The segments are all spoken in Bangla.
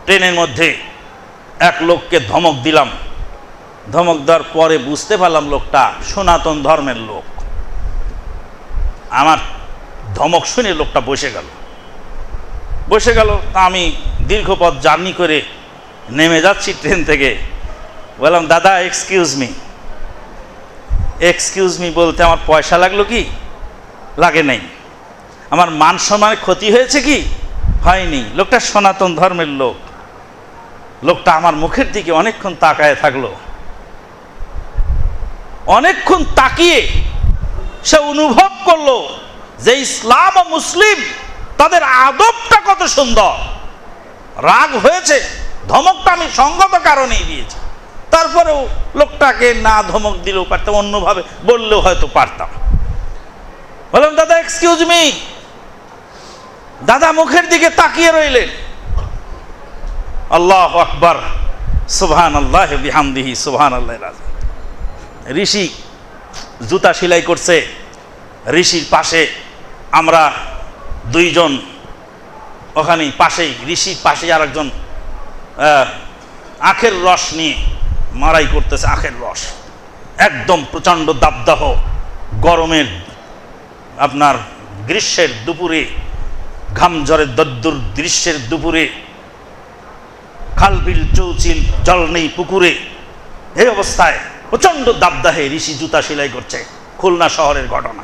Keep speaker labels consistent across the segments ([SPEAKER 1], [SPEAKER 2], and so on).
[SPEAKER 1] ট্রেনের মধ্যে এক লোককে ধমক দিলাম। ধমক দেওয়ার পরে বুঝতে পারলাম লোকটা সনাতন ধর্মের লোক। আমার ধমক শুনে লোকটা বসে গেল। তা আমি দীর্ঘ পথ জার্নি করে নেমে যাচ্ছি ট্রেন থেকে। বললাম, দাদা এক্সকিউজ মি বলতে আমার পয়সা লাগলো কি? লাগে নাই। আমার মান সম্মানের ক্ষতি হয়েছে কি? হয়নি। লোকটা সনাতন ধর্মের লোক। লোকটা আমার মুখের দিকে অনেকক্ষণ তাকায় থাকলো। অনেকক্ষণ তাকিয়ে সে অনুভব করলো যে ইসলাম ও মুসলিম তাদের আদবটা কত সুন্দর। রাগ হয়েছে, ধমকটা আমি সঙ্গত কারণেই দিয়েছি। তারপরেও লোকটাকে না ধমক দিলেও পারতাম, অন্যভাবে বললেও হয়তো পারতাম। বললাম, দাদা এক্সকিউজ মি। দাদা মুখের দিকে তাকিয়ে রইলেন। আল্লাহু আকবার, সুবহানাল্লাহি বিহামদিহি, সুবহানাল্লাহিল আযীম। ঋষি জুতা সেলাই করছে। ঋষির পাশে আমরা দুইজন, ওখানে পাশেই ঋষির পাশে আরেকজন আখের রস নিয়ে মারাই করতেছে। আখের রস একদম প্রচণ্ড দাবদাহ গরমের, আপনার গ্রীষ্মের দুপুরে, ঘামঝড়ের দদ্দুর গ্রীষ্মের দুপুরে, খালবিল চৌচিল, জল নেই পুকুরে, এই অবস্থায় প্রচণ্ড দাবদাহে ঋষি জুতা সেলাই করছে। খুলনা শহরের ঘটনা।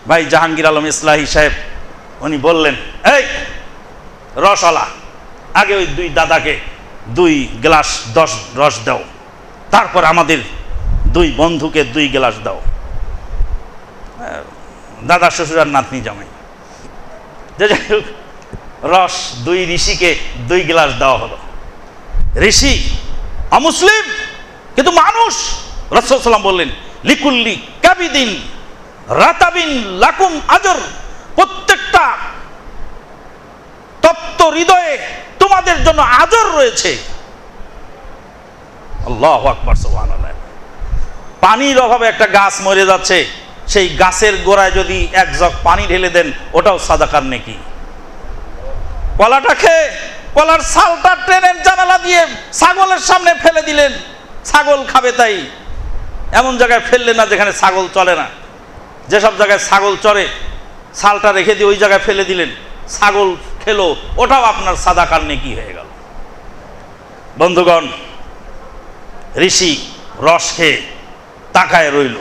[SPEAKER 1] ভাই জাহাঙ্গীর আলম ইসলাহি সাহেব উনি বললেন, এই রসওয়ালা, আগে ওই দুই দাদাকে 2 গ্লাস 10 রস দাও, তারপর আমাদের 2 বন্ধুকে 2 গ্লাস দাও। দাদা শ্বশুর আর নাতনি জামাই, যে যাই হোক, রস 2 ঋষিকে 2 গ্লাস দেওয়া হলো। ঋষি অমুসলিম কিন্তু মানুষ। রাসূল সাল্লাল্লাহু আলাইহি ওয়াসাল্লাম বললেন, লিকুল্লি কাবিদিন রাতাবিন লাকুম আজর। প্রত্যেকটা তপ্ত হৃদয়ে তোমাদের জন্য আজর রয়েছে। আল্লাহু আকবার, সুবহানাল্লাহ। পানির অভাবে একটা গাছ মরে যাচ্ছে, সেই গাছের গোড়ায় যদি 1 জগ পানি ঢেলে দেন, ওটাও সাদাকার নেকি। কলাটা খেয়ে কলার ছালটা ট্রেনের জানালা দিয়ে ছাগলের সামনে ফেলে দিলেন, ছাগল খাবে তাই। এমন জায়গায় ফেললেন না যেখানে ছাগল চলে না। যেসব জায়গায় ছাগল চড়ে, ছালটা রেখে দিয়ে ওই জায়গায় ফেলে দিলেন, ছাগল খেলো, ওটাও আপনার সাদাকার নেকি হয়ে গেল। বন্ধুগণ, ঋষি রস খেয়ে তাকায় রইল।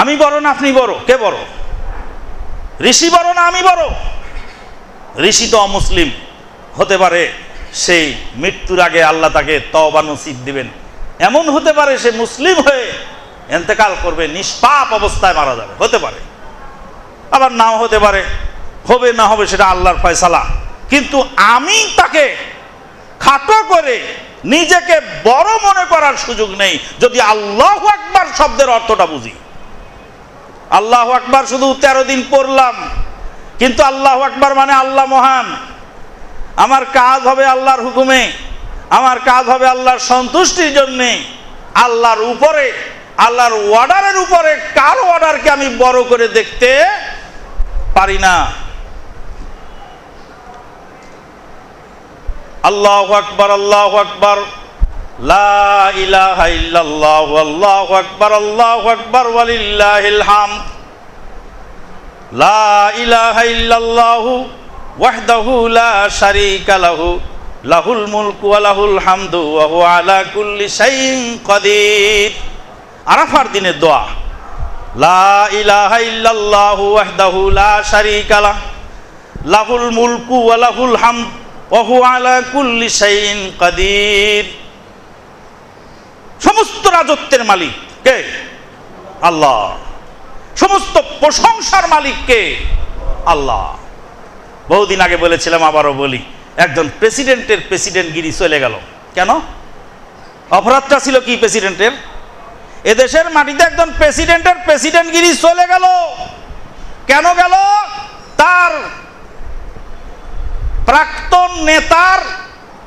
[SPEAKER 1] আমি বড় না আপনি বড়? কে বড়? ঋষি বড় না আমি বড়? ঋষি তো অমুসলিম। হতে পারে সেই মৃত্যুর আগে আল্লাহ তাকে তওবা নসিব দিবেন। এমন হতে পারে সে মুসলিম হয়ে ইন্তেকাল করবে, নিষ্পাপ অবস্থায় মারা যাবে, হতে পারে। আবার নাও হতে পারে, হবে না হবে সেটা আল্লাহর ফয়সালা। কিন্তু আমি তাকে খাটো করে নিজেকে বড় মনে করার সুযোগ নেই যদি আল্লাহু আকবার শব্দের অর্থটা বুঝি। আল্লাহু আকবার শুধু 13 দিন পড়লাম, কিন্তু আল্লাহু আকবার মানে আল্লাহ মহান। আমার কাজ হবে আল্লাহর হুকুমে, আমার কাজ হবে আল্লাহর সন্তুষ্টির জন্যে। আল্লাহর উপরে, আল্লাহর অর্ডারের উপরে কারো অর্ডারকে আমি বড় করে দেখতে পারি না। আল্লাহু আকবার, আল্লাহু আকবার, লা ইলাহা ইল্লাল্লাহু, আল্লাহু আকবার, আল্লাহু আকবার, ওয়ালিল্লাহিল হামদ। লা ইলাহা ইল্লাল্লাহু ওয়াহদাহু লা শারীকা লাহু, লাহুল মুলকু ওয়া লাহুল হামদু ওয়া হুয়া আলা কুল্লি শাইইন কাদির। আরাফার দিনের দোয়া, লা ইলাহা ইল্লাল্লাহু ওয়াহদাহু লা শারীকা লাহু, লাহুল মুলকু ওয়া লাহুল হামদ ওয়া হুয়া আলা কুল্লি শাইইন কাদির। সমস্ত রাজত্বের মালিক কে? আল্লাহ। সমস্ত প্রশংসার মালিক কে? আল্লাহ। বহুদিন আগে বলেছিলাম, আবারও বলি, একজন প্রেসিডেন্টের প্রেসিডেন্টগিরি চলে গেল। কেন? অপরাধটা ছিল কি প্রেসিডেন্টের? এদেশের মাটিতে একজন প্রেসিডেন্টের প্রেসিডেন্টগিরি চলে গেল। কেন গেল? তার প্রাক্তন নেতার,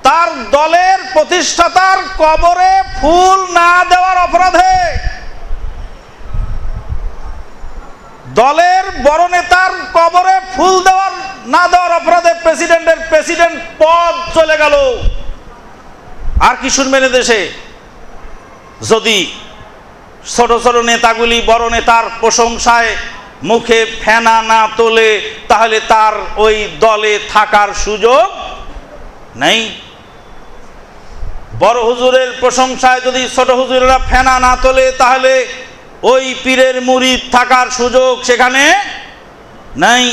[SPEAKER 1] তার দলের প্রতিষ্ঠাতার কবরে ফুল না দেওয়ার অপরাধে। দলের বড় নেতার কবরে ফুল দেওয়ার না দেওয়ার অপরাধে প্রেসিডেন্ট পদ চলে গেল। আর কি শুনবেন দেশে? যদি ছোট ছোট নেতাগুলি বড় নেতার প্রশংসায় মুখে ফেনা না তোলে, তাহলে তার ওই দলে থাকার সুযোগ নেই। বড় হুজুরের প্রশংসায় যদি ছোট হুজুরেরা ফেনা না তোলে, তাহলে ওই পীরের মুরিদ থাকার সুযোগ সেখানে নাই।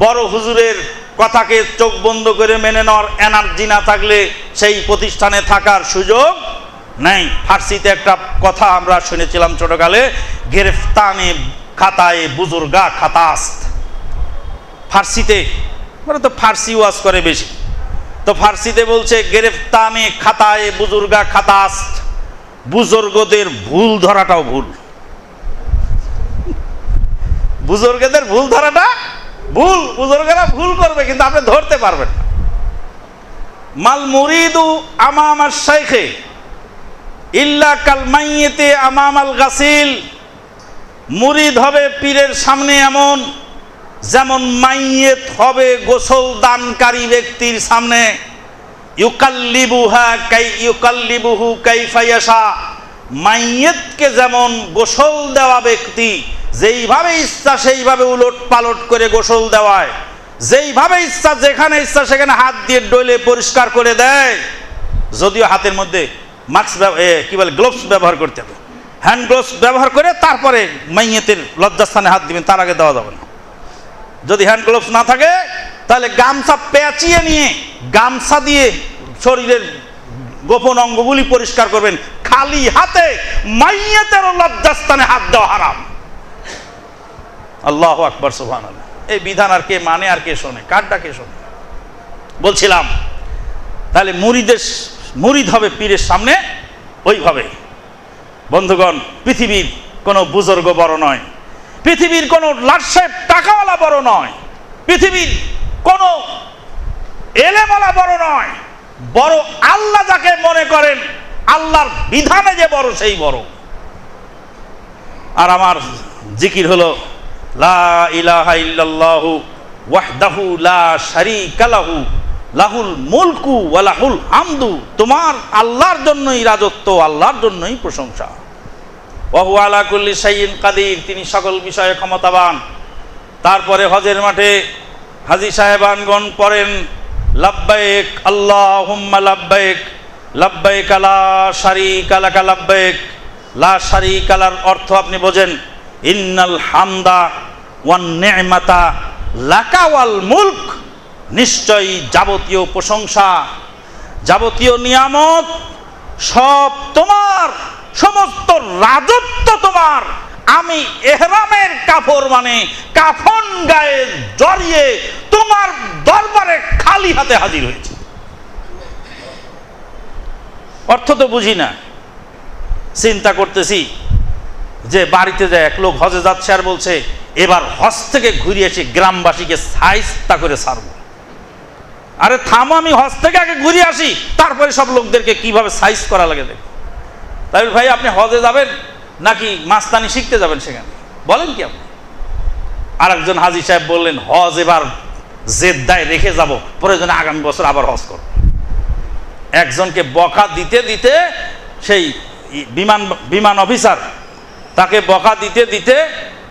[SPEAKER 1] বড় হুজুরের কথাকে চোখ বন্ধ করে মেনে নেওয়ার এনার্জি না থাকলে সেই প্রতিষ্ঠানে থাকার সুযোগ নাই। ফার্সিতে একটা কথা আমরা শুনেছিলাম ছোটকালে, গেরেফতানে খাতায় বুজুর্গা খাতাস্ত। ফার্সিতে মানে তো ফার্সি ওয়াজ করে বেশি, তো ফার্সিতে বলছে গেরেফতানে খাতায় বুজুর্গা খাতাস্ত, বুজুর্গদের ভুল ধরাটাও ভুল। বুজুর্গদের ভুল ধরাটা ভুল, বুজুর্গরা ভুল করবে কিন্তু আপনি ধরতে পারবেন না। মাল মুরিদু আমাম আশ-শাইখে ইল্লা কাল মাইয়িতে আমাম আল গাসিল। মুরিদ হবে পীরের সামনে এমন যেমন মাইয়িত হবে গোসল দানকারী ব্যক্তির সামনে। ইউকাল্লিবুহু কাইফা ইয়াশা। মাইয়িতকে যেমন গোসল দেওয়া ব্যক্তি যেইভাবে ইচ্ছা সেইভাবে উলট পালট করে গোসল দেওয়ায়, যেইভাবে ইচ্ছা যেখানে ইচ্ছা সেখানে হাত দিয়ে ডলে পরিষ্কার করে দেয়। যদিও হাতের মধ্যে মাস্ক কি বলে গ্লোভস ব্যবহার করতে হবে, হ্যান্ড গ্লোভস ব্যবহার করে তারপরে মাইয়িতের লজ্জাস্থানে হাত দিবেন, তার আগে দেওয়া যাবে না। যদি হ্যান্ড গ্লোভস না থাকে তাহলে গামছা পেঁচিয়ে নিয়ে গামছা দিয়ে শরীরের গোপন অঙ্গগুলি পরিষ্কার করবেন। খালি হাতে মাইয়িতের লজ্জাস্থানে হাত দেওয়া হারাম। আল্লাহু আকবার, সুবহানাল্লাহ। এই বিধান আর কে মানে আর কে শোনে? কারটা কে শোনে? বলছিলাম তাহলে মুরিদ হবে পীরের সামনে ওইভাবে। বন্ধুগণ, পৃথিবীর কোনো বুজুর্গ বড় নয়, পৃথিবীর কোনো লাটসাহেব টাকাওয়ালা বড় নয়, পৃথিবীর কোনো এলেমওয়ালা বড় নয়। বড় আল্লাহ যাকে মনে করেন, আল্লাহর বিধানে যে বড় সেই বড়। আর আমার জিকির হলো লা ইলাহা ইল্লাল্লাহু ওয়াহদাহু লা শারীকা লাহু লাহুল মুলকু ওয়া লাহুল হামদু। তোমার আল্লাহর জন্যই রাজত্ব, আল্লাহর জন্যই প্রশংসা। ওয়া হুয়া আলা কুল্লি শাইইন কাদির, তিনি সকল বিষয়ে ক্ষমতাবান। তারপরে হজের মাঠে হাজী সাহেবানগণ পড়েন লাব্বাইক আল্লাহুম্মা লাব্বাইক, লাব্বাইক লা শারীকা লাকা লাব্বাইক। লা শারীকা লার অর্থ আপনি বোঝেন, ইন্নাল হামদা ওয়ান নি'মাতা লাকা ওয়াল মুলক। নিশ্চয়ই যাবতীয় প্রশংসা, যাবতীয় নিয়ামত সব তোমার, সমস্ত রাজত্ব তোমার। আমি ইহরামের কাপড় মানে কাফন গায়ে জড়িয়ে তোমার দরবারে খালি হাতে হাজির হয়েছি। অর্থ তো বুঝি না, চিন্তা করতেছি যে বাড়িতে যায় এক লোক হজে যাচ্ছে আর বলছে এবার হজ থেকে ঘুরে এসে গ্রামবাসীকে সাইজটা করে ছাড়বো। আরে থামো, আমি হজ থেকে আগে ঘুরে আসি, তারপরে সব লোকদেরকে কিভাবে সাইজ করা লাগে দেখ। তাই ভাই আপনি হজে যাবেন নাকি মাস্তানি শিখতে যাবেন সেখানে? বলেন কি আপনি? আর একজন হাজী সাহেব বললেন হজ এবার জেদ্দায় রেখে যাব, প্রয়োজনে আগামী বছর আবার হজ করব। একজনকে বকা দিতে দিতে সেই বিমান অফিসার তাকে বকা দিতে দিতে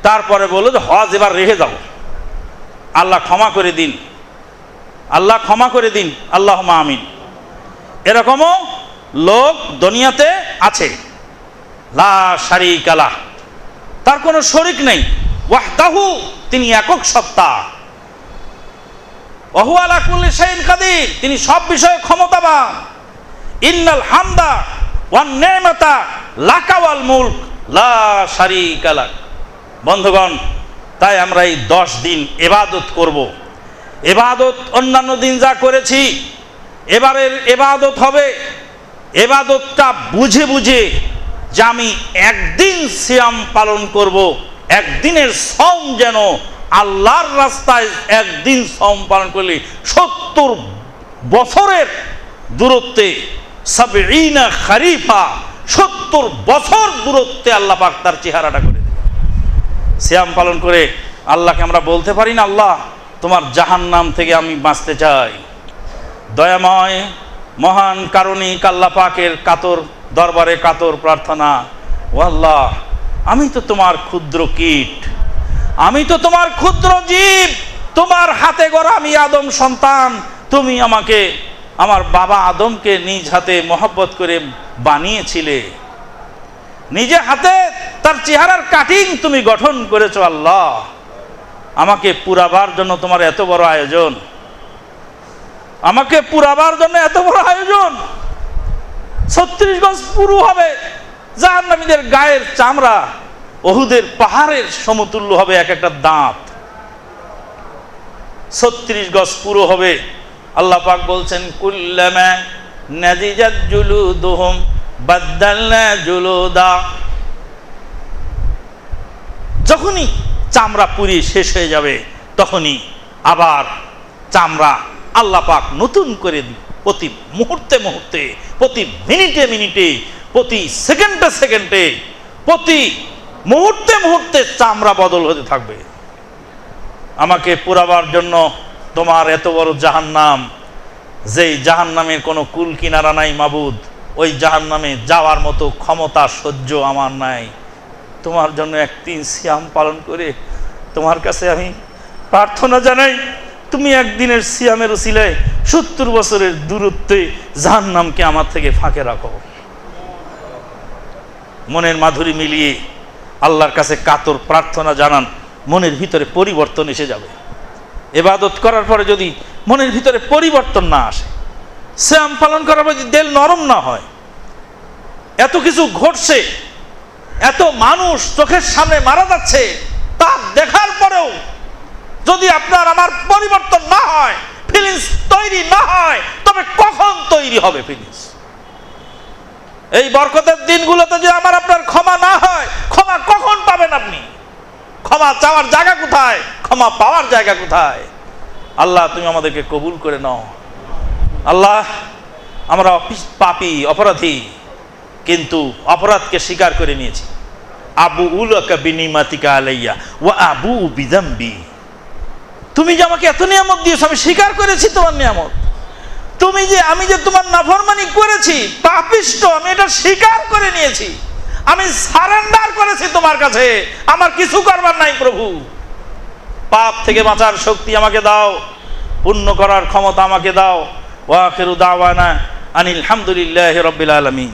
[SPEAKER 1] তারপরে বলল যে হজ এবার রেখে যাব। আল্লাহ ক্ষমা করে দিন, আল্লাহ ক্ষমা করে দিন, আল্লাহুম্মা আমিন। এরকমও লোক দুনিয়াতে আছে। লা শারীকা লাহ, তার কোনো শরীক নেই। ওয়াহদাহু, তিনি একক সত্তা। ওয়া হুয়া আলা কুল্লি শাইইন কাদির, তিনি সব বিষয়ে ক্ষমতাবান। ইন্নাল হামদা ওয়ান নি'মাতা লাকা ওয়াল মুলক লা শারীকা লাক। বন্ধুগণ, তাই আমরা এই 10 দিন ইবাদত করব। ইবাদত অন্যান্য দিন যা করেছি, এবারের ইবাদত হবে ইবাদতটা বুঝে বুঝে, যে আমি একদিন সিয়াম পালন করব। একদিনের সওম যেন আল্লাহর রাস্তায় একদিন সওম পালন করলে 70 বছরের দূরত্বে, 70 খারিফা, 70 বছর দূরত্বে আল্লাহ পাক তার চেহারাটা করে দেবে। সিয়াম পালন করে আল্লাহকে আমরা বলতে পারি না, আল্লাহ তোমার জাহান্নাম থেকে আমি বাঁচতে চাই। দয়াময় মহান কারণিক আল্লাহ পাকের কাতর দরবারে কাতর প্রার্থনা, ও আল্লাহ, আমি তো তোমার ক্ষুদ্র কীট, আমি তো তোমার ক্ষুদ্র জীব, তোমার হাতে গড়া আমি আদম সন্তান। তুমি আমাকে, আমার বাবা আদমকে নিজ হাতে মহব্বত করে বানিয়েছিলে, নিজে হাতে তার চেহারার কাটিং তুমি গঠন করেছো। আল্লাহ, আমাকে পুরাবার জন্য তোমার এত বড় আয়োজন, আমাকে পুরাবার জন্য এত বড় আয়োজন। 36 গজ পুরু হবে, জাহান্নামীদের গায়ের চামড়া ওহুদের পাহাড়ের সমতুল্য হবে এক একটা দাঁত। 36 গজ পুরো হবে। আল্লাহ পাক বলছেন, কুল্লামা নাজিজাত জুলুদুহুম বাদদালনা জুলুদা। যখনই চামড়া পুরি শেষ হয়ে যাবে, তখনই আবার চামড়া আল্লাহ পাক নতুন করে দিন। প্রতি মুহূর্তে মুহূর্তে, প্রতি মিনিটে মিনিটে, প্রতি সেকেন্ডে সেকেন্ডে, প্রতি মুহূর্তে মুহূর্তে চামড়া বদল হতে থাকবে। আমাকে পুরাবার জন্য তোমার এত বড় জাহান্নাম, যেই জাহান্নামের কোনো কুল কিনারা নাই মাবুদ, ওই জাহান্নামে যাওয়ার মতো ক্ষমতা সহ্য আমার নাই। তোমার জন্য একদিন সিয়াম পালন করে তোমার কাছে আমি প্রার্থনা জানাই, তুমি একদিনের সিয়ামের উসিলায় 70 বছরের দূরত্বে জাহান্নামকে আমার থেকে ফাঁকে রাখো। মনের মাধুরী মিলিয়ে আল্লাহর কাছে কাতর প্রার্থনা জানান, মনের ভিতরে পরিবর্তন এসে যাবে। ইবাদত করার পরে যদি মনের ভিতরে পরিবর্তন না আসে, সিয়াম পালন করার পরে যদি দিল নরম না হয়, এত কিছু ঘটছে, এত মানুষ চোখের সামনে মারা যাচ্ছে, তা দেখার পরেও যদি আপনার আমার পরিবর্তন না হয়, ফিলিংস তৈরি না হয়, তবে কখন তৈরি হবে ফিলিংস? এই বরকতের দিনগুলোতে যদি আমার আপনার ক্ষমা না হয়, ক্ষমা কখন পাবেন আপনি? ক্ষমা চাওয়ার জায়গা কোথায়? ক্ষমা পাওয়ার জায়গা কোথায়? আল্লাহ, তুমি আমাদেরকে কবুল করে নাও। আল্লাহ, আমরা পাপী অপরাধী, কিন্তু অপরাধকে স্বীকার করে নিয়েছি। আবু উলাকা বিনিমাতিকা আলাইয়া ওয়া আবু বিযামবি। তুমি যে আমাকে এত নিয়ামত দিয়েছো, আমি স্বীকার করেছি তোমার নিয়ামত। তুমি যে, আমি যে তোমার নাফরমানি করেছি, পাপিষ্ট, আমি এটা স্বীকার করে নিয়েছি। আমি সারেন্ডার করেছি তোমার কাছে, আমার কিছু করবার নাই প্রভু। পাপ থেকে বাঁচার শক্তি আমাকে দাও, পুণ্য করার ক্ষমতা আমাকে দাও। ওয়া আখিরু দাওয়ানা আনিল হামদুলিল্লাহি রাব্বিল আলামিন।